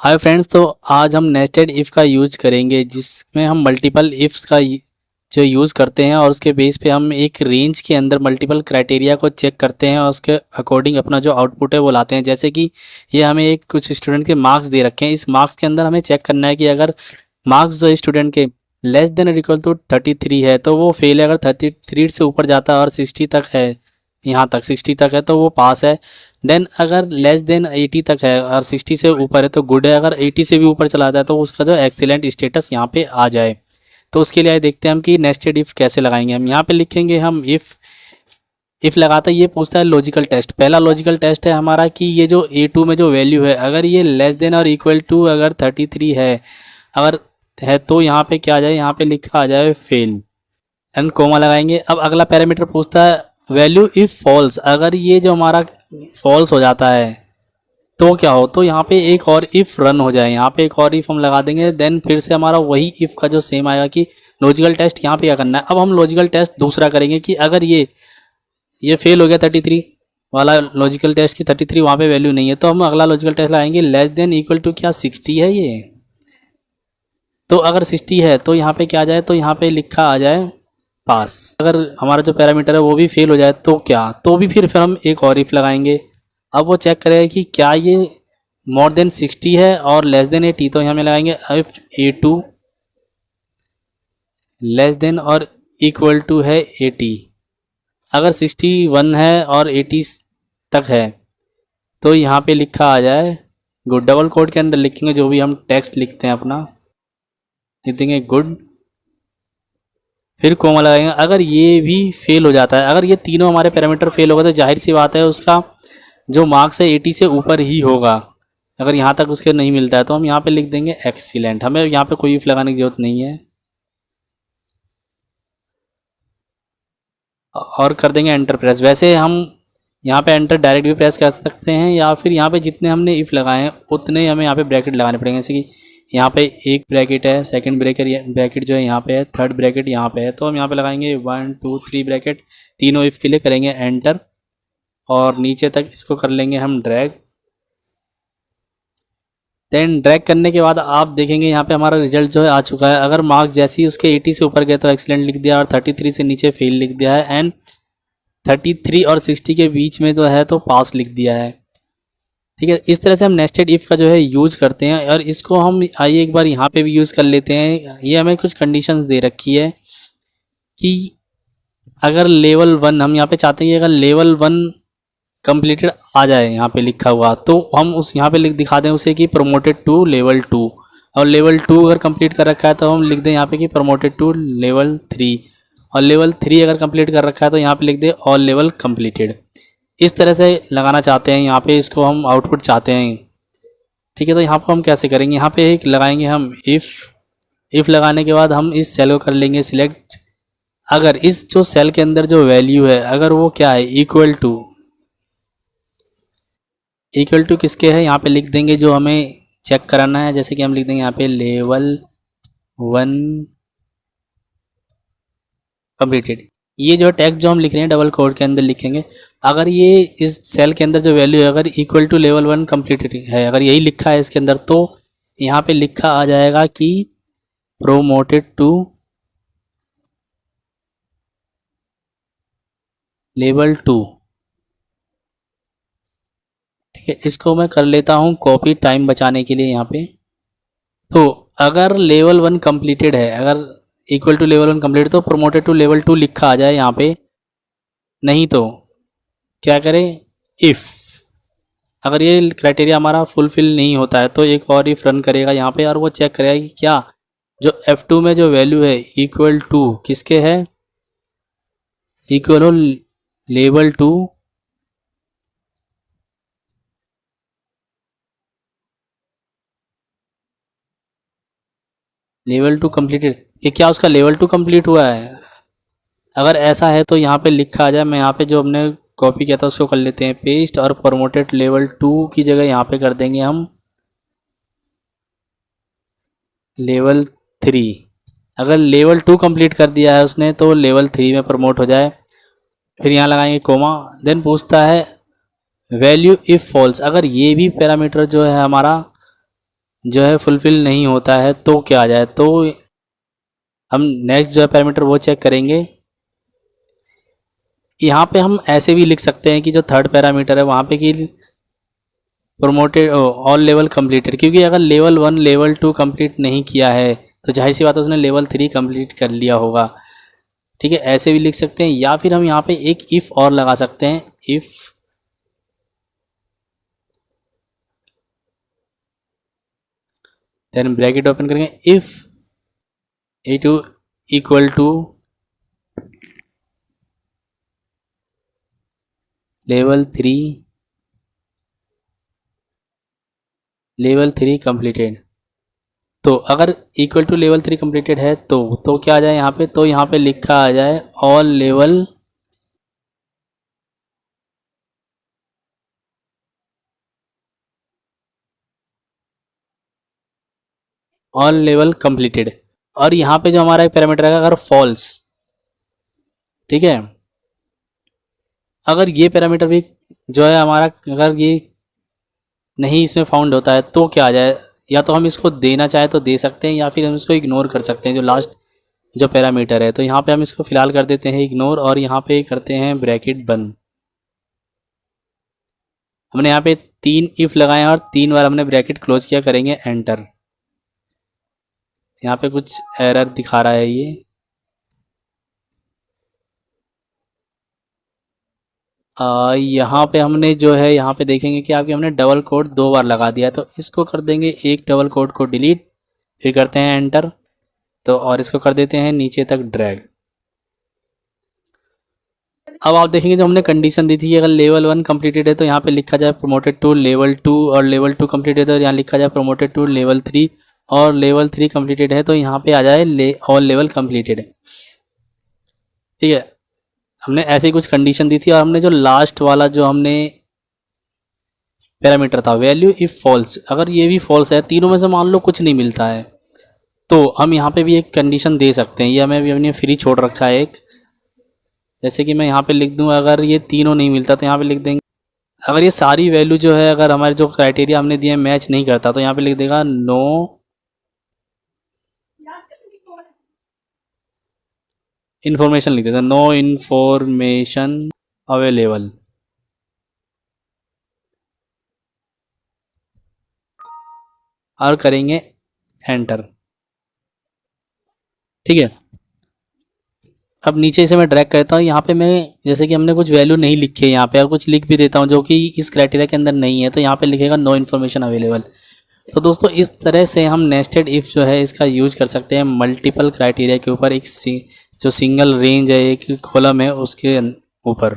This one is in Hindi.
हाय फ्रेंड्स, तो आज हम नेस्टेड इफ़ का यूज करेंगे जिसमें हम मल्टीपल इफ़्स का जो यूज़ करते हैं और उसके बेस पे हम एक रेंज के अंदर मल्टीपल क्राइटेरिया को चेक करते हैं और उसके अकॉर्डिंग अपना जो आउटपुट है वो लाते हैं। जैसे कि ये हमें एक कुछ स्टूडेंट के मार्क्स दे रखे हैं। इस मार्क्स के अंदर हमें चेक करना है कि अगर मार्क्स जो स्टूडेंट के लेस देन और इक्वल टू 33 है तो वो फेल है। अगर 33 से ऊपर जाता है और 60 तक है, यहाँ तक 60 तक है तो वो पास है। देन अगर लेस देन 80 तक है और 60 से ऊपर है तो गुड है। अगर 80 से भी ऊपर चला जाए तो उसका जो एक्सीलेंट स्टेटस यहाँ पे आ जाए। तो उसके लिए देखते हैं हम कि नेस्टेड इफ़ कैसे लगाएंगे। हम यहाँ पे लिखेंगे हम इफ़ लगाता है, ये पूछता है लॉजिकल टेस्ट। पहला लॉजिकल टेस्ट है हमारा कि ये जो A2 में जो वैल्यू है अगर ये लेस देन और इक्वल टू अगर 33 है, अगर है तो यहाँ पे क्या आ जाए, यहाँ पे लिखा आ जाए फेल एंड कोमा लगाएंगे। अब अगला पैरामीटर पूछता है वैल्यू इफ़ फॉल्स। अगर ये जो हमारा फॉल्स हो जाता है तो क्या हो, तो यहाँ पे एक और इफ़ रन हो जाए, यहाँ पे एक और इफ़ हम लगा देंगे। देन फिर से हमारा वही इफ़ का जो सेम आएगा कि लॉजिकल टेस्ट यहाँ पे क्या करना है। अब हम लॉजिकल टेस्ट दूसरा करेंगे कि अगर ये फेल हो गया 33 वाला लॉजिकल टेस्ट की, 33 वहाँ पे वैल्यू नहीं है, तो हम अगला लॉजिकल टेस्ट लगाएंगे लेस देन इक्वल टू क्या 60 है ये। तो अगर 60 है तो यहाँ पे क्या आ जाए, तो यहाँ पे लिखा आ जाए पास। अगर हमारा जो पैरामीटर है वो भी फेल हो जाए तो क्या, तो भी फिर हम एक और इफ़ लगाएंगे। अब वो चेक करेगा कि क्या ये मोर देन 60 है और लेस देन 80, तो यहाँ में लगाएंगे इफ A2 लेस देन और इक्वल टू है 80। अगर 61 है और 80 तक है तो यहाँ पे लिखा आ जाए गुड। डबल कोड के अंदर लिखेंगे जो भी हम टेक्स्ट लिखते हैं अपना, लिख देंगे गुड, फिर कोमा लगाएंगे। अगर ये भी फेल हो जाता है, अगर ये तीनों हमारे पैरामीटर फेल होगा तो जाहिर सी बात है उसका जो मार्क्स है 80 से ऊपर ही होगा। अगर यहाँ तक उसके नहीं मिलता है तो हम यहाँ पे लिख देंगे एक्सीलेंट। हमें यहाँ पे कोई इफ लगाने की जरूरत नहीं है और कर देंगे एंटर प्रेस। वैसे हम यहाँ पे एंटर डायरेक्ट भी प्रेस कर सकते हैं या फिर यहाँ पे जितने हमने इफ़ लगाए हैं उतने ही हमें यहाँ पे ब्रैकेट लगाने पड़ेंगे। जैसे कि यहाँ पे एक ब्रैकेट है, सेकंड ब्रैकेट जो है यहाँ पे है, थर्ड ब्रैकेट यहाँ पे है, तो हम यहाँ पे लगाएंगे 1 2 3 ब्रैकेट। तीनों इफ़ के लिए करेंगे एंटर और नीचे तक इसको कर लेंगे हम ड्रैग। देन ड्रैग करने के बाद आप देखेंगे यहाँ पे हमारा रिजल्ट जो है आ चुका है। अगर मार्क्स जैसे ही उसके 80 से ऊपर गए तो एक्सीलेंट लिख दिया और 33 से नीचे फेल लिख दिया है एंड 33 और 60 के बीच में जो है तो पास लिख दिया है। ठीक है, इस तरह से हम नेस्टेड इफ़ का जो है यूज़ करते हैं और इसको हम आइए एक बार यहाँ पे भी यूज़ कर लेते हैं। ये हमें कुछ कंडीशंस दे रखी है कि अगर लेवल 1 हम यहाँ पे चाहते हैं कि अगर लेवल 1 कंप्लीटेड आ जाए यहाँ पे लिखा हुआ, तो हम उस यहाँ पे लिख दिखा दें उसे कि प्रमोटेड टू लेवल 2। और लेवल 2 अगर कंप्लीट कर रखा है तो हम लिख दें यहाँ पे कि प्रमोटेड टू लेवल 3। और लेवल 3 अगर कंप्लीट कर रखा है तो यहाँ पे लिख दें ऑल लेवल कंप्लीटेड। इस तरह से लगाना चाहते हैं यहाँ पे, इसको हम आउटपुट चाहते हैं। ठीक है, तो यहाँ पर हम कैसे करेंगे, यहाँ पे एक लगाएंगे हम इफ़ लगाने के बाद हम इस सेल को कर लेंगे सिलेक्ट। अगर इस जो सेल के अंदर जो वैल्यू है अगर वो क्या है इक्वल टू किसके है, यहाँ पे लिख देंगे जो हमें चेक कराना है। जैसे कि हम लिख देंगे यहाँ पे लेवल 1 कंप्लीटेड। ये जो टैग जो हम लिख रहे हैं डबल कोड के अंदर लिखेंगे। अगर ये इस सेल के अंदर जो वैल्यू है अगर इक्वल टू लेवल 1 कंप्लीटेड है, अगर यही लिखा है इसके अंदर, तो यहाँ पे लिखा आ जाएगा कि प्रोमोटेड टू लेवल 2। ठीक है, इसको मैं कर लेता हूँ कॉपी टाइम बचाने के लिए यहाँ पे। तो अगर लेवल 1 कंप्लीटेड है, अगर इक्वल टू लेवल 1 कंप्लीट तो प्रोमोटेड टू लेवल 2 लिखा आ जाए यहाँ पे। नहीं तो क्या करें, इफ़ अगर ये क्राइटेरिया हमारा फुलफिल नहीं होता है तो एक और इफ़ रन करेगा यहाँ पे और वो चेक करेगा कि क्या जो F2 में जो वैल्यू है इक्वल टू किसके है, इक्वल हो लेवल 2 लेवल 2 कंप्लीटेड, कि क्या उसका लेवल 2 कंप्लीट हुआ है। अगर ऐसा है तो यहाँ पे लिखा आ जाए। मैं यहाँ पे जो हमने कॉपी किया था उसको कर लेते हैं पेस्ट और प्रमोटेड लेवल 2 की जगह यहाँ पे कर देंगे हम लेवल 3। अगर लेवल 2 कंप्लीट कर दिया है उसने तो लेवल 3 में प्रमोट हो जाए। फिर यहाँ लगाएंगे कोमा। देन पूछता है वैल्यू इफ़ फॉल्स। अगर ये भी पैरामीटर जो है हमारा जो है फुलफिल नहीं होता है तो क्या आ जाए। तो हम नेक्स्ट जो है पैरामीटर वो चेक करेंगे। यहाँ पे हम ऐसे भी लिख सकते हैं कि जो थर्ड पैरामीटर है वहाँ पे कि प्रोमोटेड ऑल लेवल कंप्लीटेड, क्योंकि अगर लेवल 1 लेवल 2 कंप्लीट नहीं किया है तो जाहिर सी बात है उसने लेवल 3 कंप्लीट कर लिया होगा। ठीक है, ऐसे भी लिख सकते हैं, या फिर हम यहाँ पे एक इफ़ और लगा सकते हैं। इफ़ देन ब्रैकेट ओपन करेंगे, if A2 equal to level 3 completed. तो अगर इक्वल टू लेवल 3 कंप्लीटेड है तो क्या आ जाए यहाँ पे, तो यहाँ पे लिखा आ जाए ऑल लेवल कंप्लीटेड। और यहाँ पे जो हमारा एक पैरामीटर है अगर फॉल्स, ठीक है, अगर ये पैरामीटर भी जो है हमारा अगर ये नहीं इसमें फाउंड होता है तो क्या आ जाए। या तो हम इसको देना चाहे तो दे सकते हैं, या फिर हम इसको इग्नोर कर सकते हैं जो लास्ट जो पैरामीटर है। तो यहाँ पे हम इसको फिलहाल कर देते हैं इग्नोर, और यहाँ पे करते हैं ब्रैकेट बंद। हमने यहाँ पे 3 इफ लगाए हैं और 3 बार हमने ब्रैकेट क्लोज किया, करेंगे एंटर। यहाँ पे कुछ एरर दिखा रहा है ये। यहाँ पे हमने जो है यहाँ पे देखेंगे कि आपके हमने डबल कोट 2 बार लगा दिया है, तो इसको कर देंगे एक डबल कोट को डिलीट, फिर करते हैं एंटर। तो और इसको कर देते हैं नीचे तक ड्रैग। अब आप देखेंगे जो हमने कंडीशन दी थी कि अगर लेवल 1 कंप्लीटेड है तो यहाँ पे लिखा जाए प्रोमोटेड टू लेवल 2, और लेवल 2 कंप्लीटेड है तो यहाँ लिखा जाए प्रोमोटेड टू लेवल 3, और लेवल 3 कंप्लीटेड है तो यहाँ पे आ जाए ऑल लेवल कंप्लीटेड है। ठीक है, हमने ऐसे ही कुछ कंडीशन दी थी, और हमने जो लास्ट वाला जो हमने पैरामीटर था वैल्यू इफ फॉल्स, अगर ये भी फॉल्स है, तीनों में से मान लो कुछ नहीं मिलता है, तो हम यहाँ पे भी एक कंडीशन दे सकते हैं। ये हमें भी हमने फ्री छोड़ रखा है एक, जैसे कि मैं यहाँ पे लिख दूँ अगर ये तीनों नहीं मिलता तो यहाँ पे लिख देंगे, अगर ये सारी वैल्यू जो है अगर हमारे जो क्राइटेरिया हमने दिए मैच नहीं करता तो यहाँ पे लिख देगा नो इन्फॉर्मेशन, लिख देता नो इन्फॉर्मेशन अवेलेबल। और करेंगे एंटर। ठीक है, अब नीचे से मैं ड्रैग करता हूँ, यहाँ पे मैं जैसे कि हमने कुछ वैल्यू नहीं लिखी है यहाँ पे, और कुछ लिख भी देता हूँ जो कि इस क्राइटेरिया के अंदर नहीं है, तो यहाँ पे लिखेगा नो इन्फॉर्मेशन अवेलेबल। तो दोस्तों इस तरह से हम नेस्टेड इफ जो है इसका यूज कर सकते हैं मल्टीपल क्राइटेरिया के ऊपर, एक जो सिंगल रेंज है एक कॉलम है उसके ऊपर।